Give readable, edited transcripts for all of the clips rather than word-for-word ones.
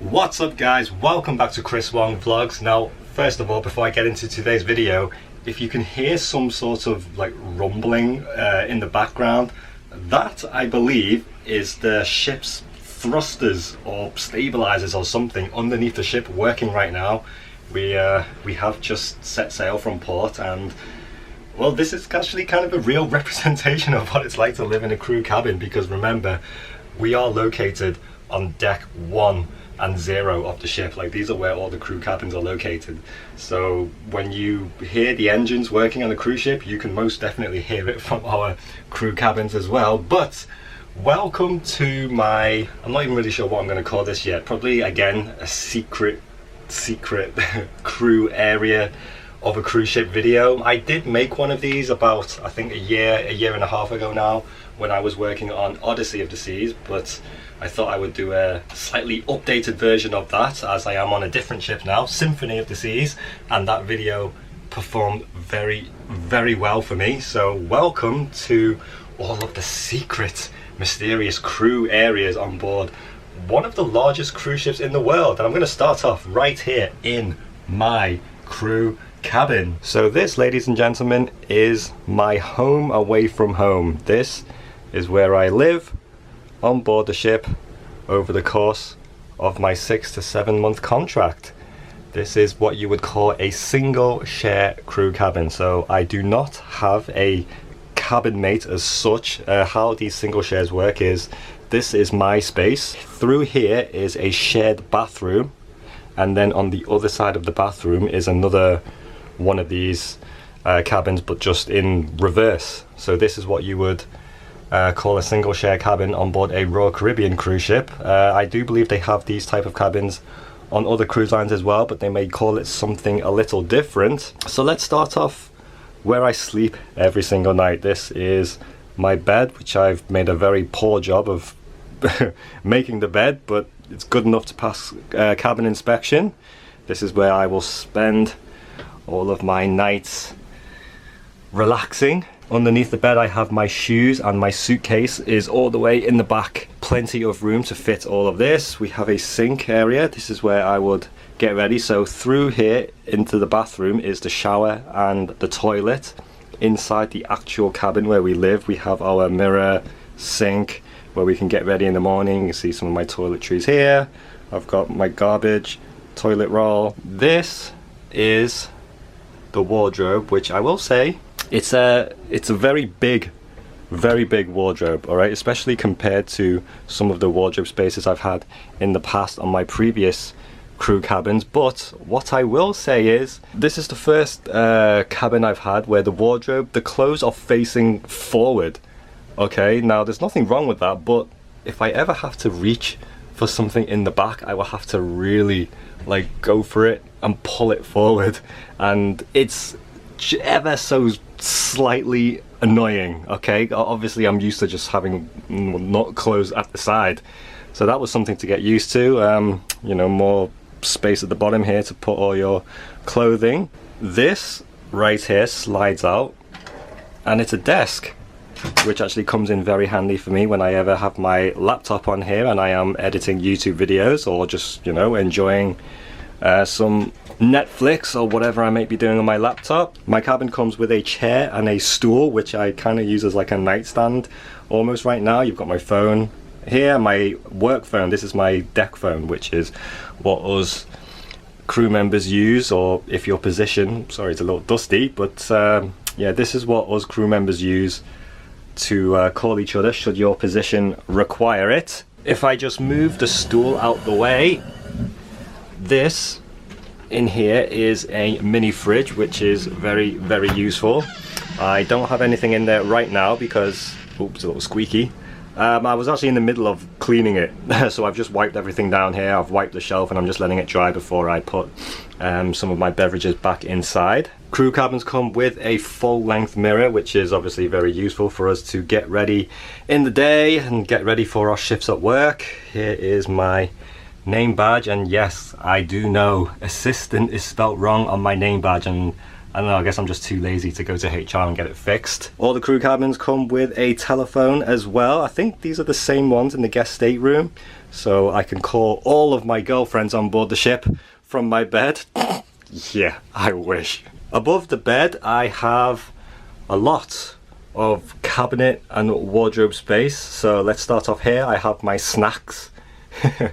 What's up guys, welcome back to Chris Wong Vlogs. Now first of all, before I get into today's video, if you can hear some sort of like rumbling in the background, that I believe is the ship's thrusters or stabilizers or something underneath the ship working right now. We have just set sail from port, and well, this is actually kind of a real representation of what it's like to live in a crew cabin, because remember, we are located on deck 1 and 0 of the ship. Like, these are where all the crew cabins are located. So when you hear the engines working on a cruise ship, you can most definitely hear it from our crew cabins as well. But welcome to my, I'm not even really sure what I'm going to call this yet, probably again a secret crew area of a cruise ship video. I did make one of these about, I think, a year and a half ago now, when I was working on Odyssey of the Seas, but I thought I would do a slightly updated version of that, as I am on a different ship now, Symphony of the Seas, and that video performed very well for me. So welcome to all of the secret, mysterious crew areas on board one of the largest cruise ships in the world. And I'm going to start off right here in my crew cabin. So this, ladies and gentlemen, is my home away from home. This is where I live on board the ship over the course of my 6 to 7 month contract. This is what you would call a single share crew cabin. So I do not have a cabin mate as such. How these single shares work is, this is my space. Through here is a shared bathroom, and then on the other side of the bathroom is another one of these cabins, but just in reverse. So this is what you would call a single share cabin on board a Royal Caribbean cruise ship. I do believe they have these type of cabins on other cruise lines as well, but they may call it something a little different. So let's start off where I sleep every single night. This is my bed, which I've made a very poor job of making the bed, but it's good enough to pass cabin inspection. This is where I will spend all of my nights relaxing. Underneath the bed I have my shoes, and my suitcase is all the way in the back. Plenty of room to fit all of this. We have a sink area. This is where I would get ready. So through here into the bathroom is the shower and the toilet. Inside the actual cabin where we live, we have our mirror, sink, where we can get ready in the morning. You can see some of my toiletries here. I've got my garbage, toilet roll. This is the wardrobe, which I will say, it's a very big wardrobe, all right, especially compared to some of the wardrobe spaces I've had in the past on my previous crew cabins. But what I will say is, this is the first cabin I've had where the wardrobe, the clothes are facing forward. Okay, now there's nothing wrong with that, but if I ever have to reach for something in the back, I will have to really like go for it and pull it forward, and it's ever so slightly annoying. Okay, obviously I'm used to just having not clothes at the side, so that was something to get used to. You know, more space at the bottom here to put all your clothing. This right here slides out, and it's a desk, which actually comes in very handy for me when I ever have my laptop on here and I am editing YouTube videos, or just, you know, enjoying some Netflix or whatever I might be doing on my laptop. My cabin comes with a chair and a stool, which I kind of use as like a nightstand almost right now. You've got my phone here, my work phone. This is my deck phone, which is what us crew members use, or if your position, sorry, it's a little dusty, but yeah, this is what us crew members use to call each other should your position require it. If I just move the stool out the way, this in here is a mini fridge, which is very useful. I don't have anything in there right now because, oops, a little squeaky. I was actually in the middle of cleaning it, so I've just wiped everything down here. I've wiped the shelf and I'm just letting it dry before I put some of my beverages back inside. Crew cabins come with a full-length mirror, which is obviously very useful for us to get ready in the day and get ready for our shifts at work. Here is my name badge, and yes, I do know assistant is spelt wrong on my name badge, and I don't know, I guess I'm just too lazy to go to HR and get it fixed. All the crew cabins come with a telephone as well. I think these are the same ones in the guest stateroom. so I can call all of my girlfriends on board the ship from my bed. Yeah, I wish. Above the bed I have a lot of cabinet and wardrobe space. So let's start off here. I have my snacks. A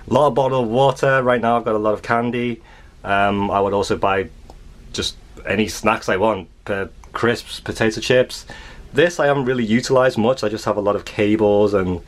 lot of bottled water. Right now I've got a lot of candy. I would also buy just any snacks I want. Crisps, potato chips. This I haven't really utilized much. I just have a lot of cables and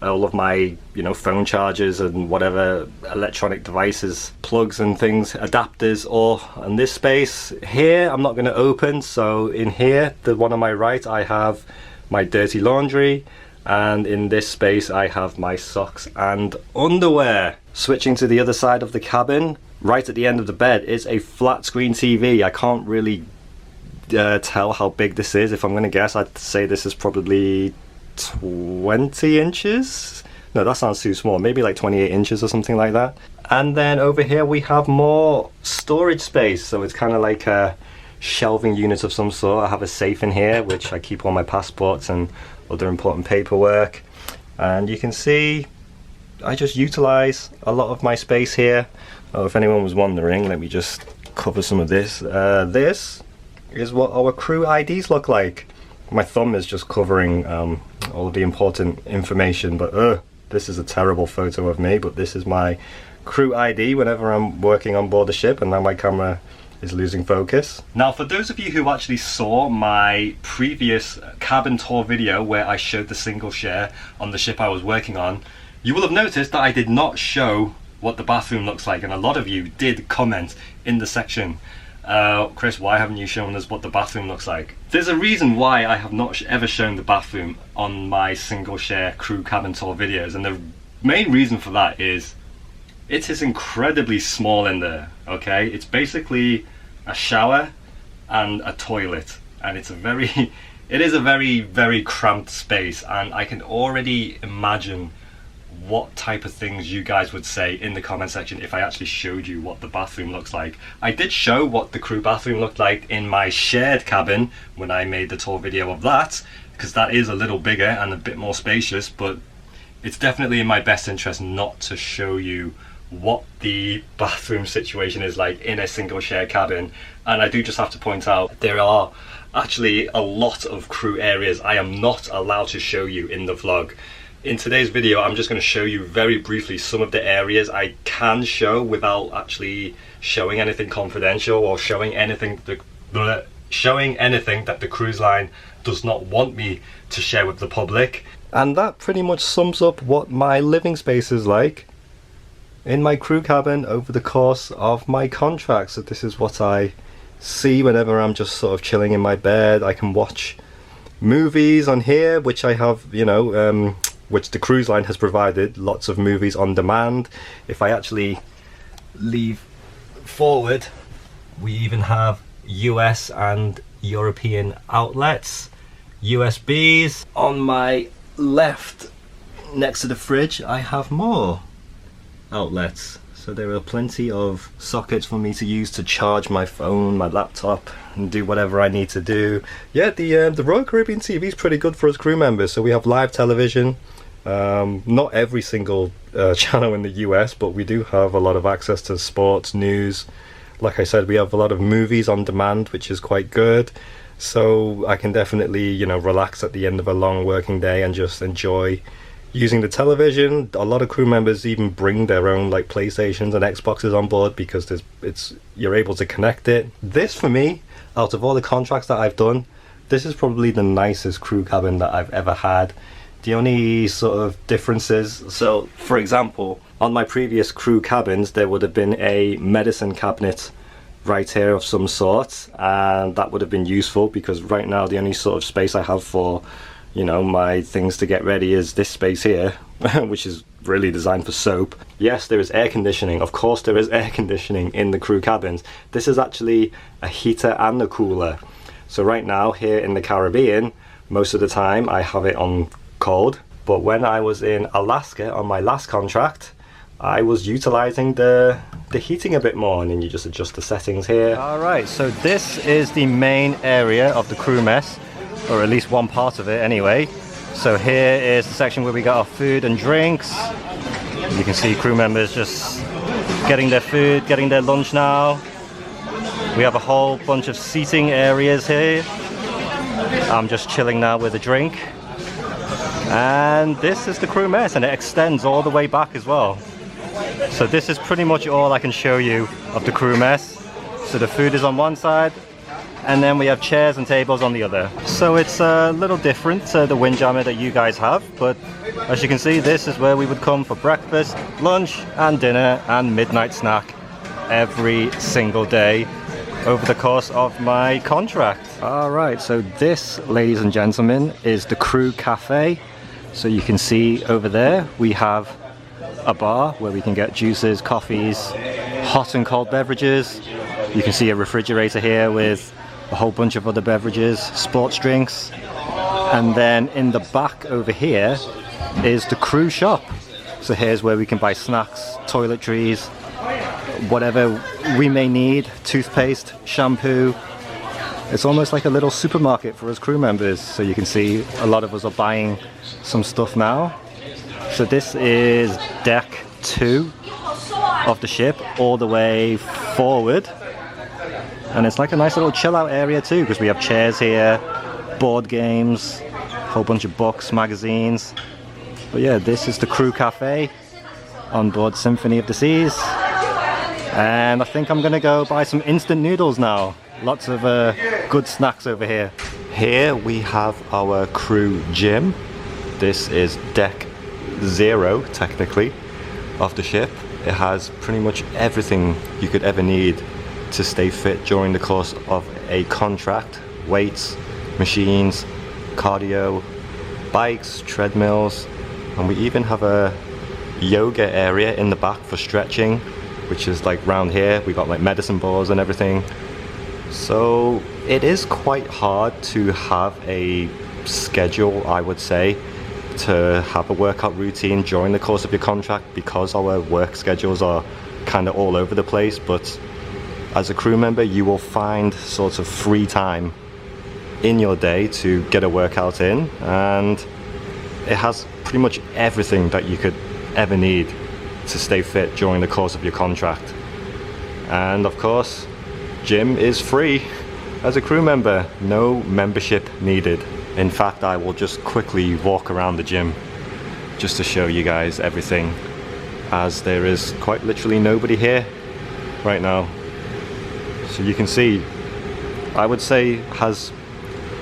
all of my, you know, phone chargers and whatever electronic devices, plugs and things, adapters, or in this space here I'm not going to open. So in here, the one on my right, I have my dirty laundry, and in this space I have my socks and underwear. Switching to the other side of the cabin, right at the end of the bed is a flat screen TV. I can't really tell how big this is. If I'm going to guess, I'd say this is probably 20 inches. No, that sounds too small. Maybe like 28 inches or something like that. And then over here we have more storage space. So it's kind of like a shelving unit of some sort. I have a safe in here which I keep all my passports and other important paperwork. And you can see I just utilize a lot of my space here. Oh, if anyone was wondering, let me just cover some of this. This is what our crew IDs look like. My thumb is just covering all of the important information, but this is a terrible photo of me, but this is my crew ID whenever I'm working on board the ship, and now my camera is losing focus. Now, for those of you who actually saw my previous cabin tour video where I showed the single share on the ship I was working on, you will have noticed that I did not show what the bathroom looks like, and a lot of you did comment in the section, Chris, why haven't you shown us what the bathroom looks like? There's a reason why I have not ever shown the bathroom on my single share crew cabin tour videos, and the main reason for that is it is incredibly small in there. Okay, it's basically a shower and a toilet, and it is a very cramped space, and I can already imagine what type of things you guys would say in the comment section if I actually showed you what the bathroom looks like. I did show what the crew bathroom looked like in my shared cabin when I made the tour video of that, because that is a little bigger and a bit more spacious, but it's definitely in my best interest not to show you what the bathroom situation is like in a single share cabin. And I do just have to point out, there are actually a lot of crew areas I am not allowed to show you in the vlog. In today's video, I'm just going to show you very briefly some of the areas I can show without actually showing anything confidential or showing anything that the cruise line does not want me to share with the public. And that pretty much sums up what my living space is like in my crew cabin over the course of my contract. So this is what I see whenever I'm just sort of chilling in my bed. I can watch movies on here, which I have, you know, which the cruise line has provided, lots of movies on demand. If I actually leave forward, we even have US and European outlets, USBs. On my left, next to the fridge, I have more outlets. So there are plenty of sockets for me to use to charge my phone, my laptop, and do whatever I need to do. Yeah, the Royal Caribbean TV is pretty good for us crew members. So we have live television. Not every single channel in the US, but we do have a lot of access to sports, news. Like I said, we have a lot of movies on demand, which is quite good. So I can definitely, you know, relax at the end of a long working day and just enjoy using the television. A lot of crew members even bring their own like PlayStations and Xboxes on board because you're able to connect it. This, for me, out of all the contracts that I've done, this is probably the nicest crew cabin that I've ever had. The only sort of differences, so for example, on my previous crew cabins there would have been a medicine cabinet right here of some sort, and that would have been useful because right now the only sort of space I have for, you know, my things to get ready is this space here, which is really designed for soap. Yes, there is air conditioning. Of course there is air conditioning in the crew cabins. This is actually a heater and a cooler. So right now here in the Caribbean, most of the time I have it on cold, but when I was in Alaska on my last contract, I was utilizing the heating a bit more, and then you just adjust the settings here. Alright, so this is the main area of the crew mess, or at least one part of it anyway. So here is the section where we got our food and drinks. You can see crew members just getting their food, getting their lunch now. We have a whole bunch of seating areas here. I'm just chilling now with a drink. And this is the crew mess, and it extends all the way back as well. So this is pretty much all I can show you of the crew mess. So the food is on one side, and then we have chairs and tables on the other. So it's a little different to the windjammer that you guys have, but as you can see, this is where we would come for breakfast, lunch and dinner and midnight snack every single day over the course of my contract. Alright, so this, ladies and gentlemen, is the crew cafe. So you can see over there we have a bar where we can get juices, coffees, hot and cold beverages. You can see a refrigerator here with a whole bunch of other beverages, sports drinks. And then in the back over here is the crew shop. So here's where we can buy snacks, toiletries, whatever we may need, toothpaste, shampoo. It's almost like a little supermarket for us crew members. So you can see a lot of us are buying some stuff now. So this is deck 2 of the ship, all the way forward. And it's like a nice little chill out area too, because we have chairs here, board games, a whole bunch of books, magazines. But yeah, this is the crew cafe on board Symphony of the Seas. And I think I'm gonna go buy some instant noodles now. Lots of good snacks over here. Here we have our crew gym. This is deck 0, technically, of the ship. It has pretty much everything you could ever need to stay fit during the course of a contract. Weights, machines, cardio, bikes, treadmills, and we even have a yoga area in the back for stretching, which is like round here. We got like medicine balls and everything. So it is quite hard to have a schedule, I would say, to have a workout routine during the course of your contract, because our work schedules are kind of all over the place. But as a crew member, you will find sort of free time in your day to get a workout in, and it has pretty much everything that you could ever need to stay fit during the course of your contract. And of course, gym is free as a crew member, no membership needed. In fact, I will just quickly walk around the gym just to show you guys everything, as there is quite literally nobody here right now. So you can see, I would say has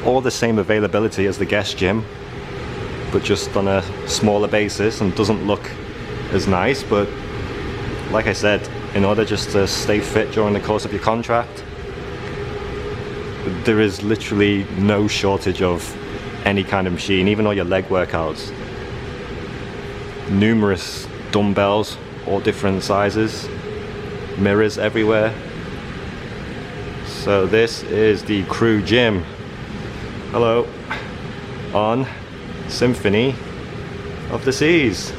all the same availability as the guest gym, but just on a smaller basis, and doesn't look as nice. But like I said, in order just to stay fit during the course of your contract, there is literally no shortage of any kind of machine, even all your leg workouts. Numerous dumbbells, all different sizes, mirrors everywhere. So this is the crew gym. Hello, on Symphony of the Seas.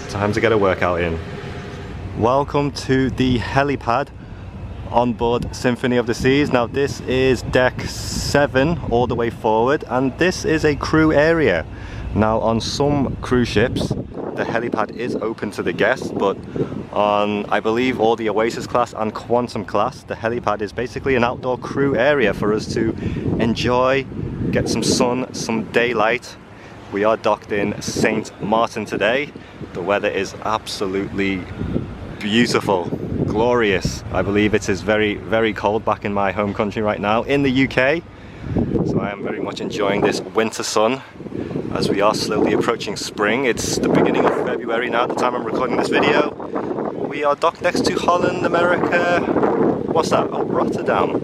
Time to get a workout in. Welcome to the helipad on board Symphony of the Seas. Now this is deck 7 all the way forward, and this is a crew area. Now on some cruise ships the helipad is open to the guests, but on I believe all the Oasis class and Quantum class, the helipad is basically an outdoor crew area for us to enjoy, get some sun, some daylight. We are docked in St. Martin today. The weather is absolutely beautiful, glorious. I believe it is very, very cold back in my home country right now in the UK. So I am very much enjoying this winter sun as we are slowly approaching spring. It's the beginning of February now at the time I'm recording this video. We are docked next to Holland, America. What's that? Oh, Rotterdam.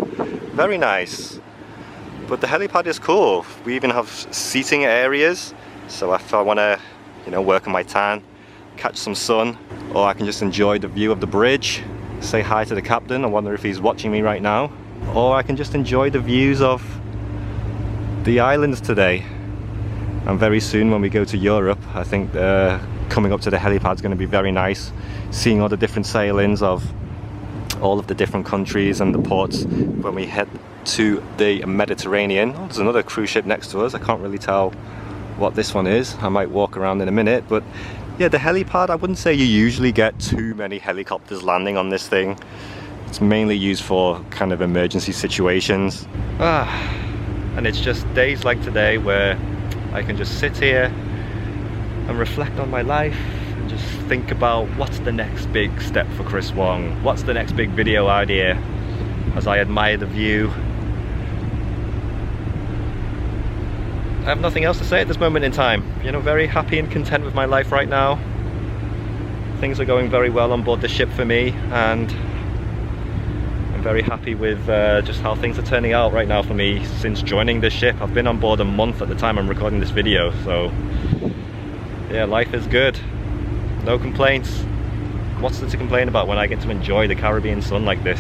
Very nice. But the helipad is cool. We even have seating areas. So if I want to, work on my tan, catch some sun, or I can just enjoy the view of the bridge, say hi to the captain. I wonder if he's watching me right now. Or I can just enjoy the views of the islands today. And very soon when we go to Europe, I think coming up to the helipad is going to be very nice. Seeing all the different sailings of all of the different countries and the ports when we head to the Mediterranean. Oh, there's another cruise ship next to us. I can't really tell what this one is. I might walk around in a minute, but Yeah, the helipad, I wouldn't say you usually get too many helicopters landing on this thing. It's mainly used for kind of emergency situations. And it's just days like today where I can just sit here and reflect on my life and just think about what's the next big step for Chris Wong, what's the next big video idea, as I admire the view. I have nothing else to say at this moment in time. You know, very happy and content with my life right now. Things are going very well on board the ship for me, and I'm very happy with just how things are turning out right now for me since joining the ship. I've been on board a month at the time I'm recording this video, so yeah, life is good. No complaints. What's there to complain about when I get to enjoy the Caribbean sun like this?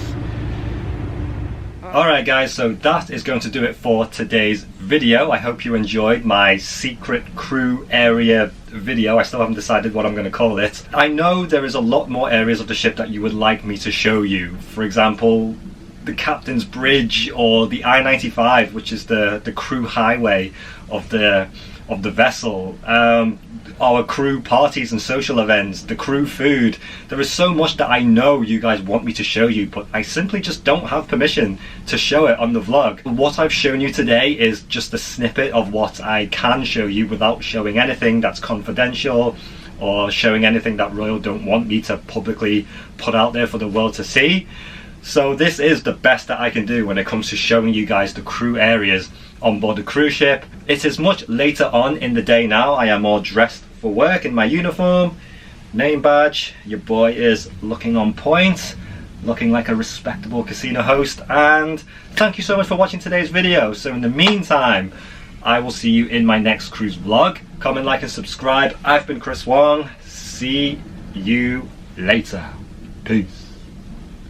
Alright guys, so that is going to do it for today's video. I hope you enjoyed my secret crew area video. I still haven't decided what I'm going to call it. I know there is a lot more areas of the ship that you would like me to show you. For example, the captain's bridge, or the I-95, which is the crew highway of the vessel. Our crew parties and social events, the crew food. There is so much that I know you guys want me to show you, but I simply just don't have permission to show it on the vlog. What I've shown you today is just a snippet of what I can show you without showing anything that's confidential or showing anything that Royal don't want me to publicly put out there for the world to see. So this is the best that I can do when it comes to showing you guys the crew areas on board the cruise ship. It is much later on in the day now. I am all dressed for work in my uniform, name badge. Your boy is looking on point, looking like a respectable casino host. And thank you so much for watching today's video. So in the meantime, I will see you in my next cruise vlog. Comment, like and subscribe. I've been Chris Wong. See you later. Peace.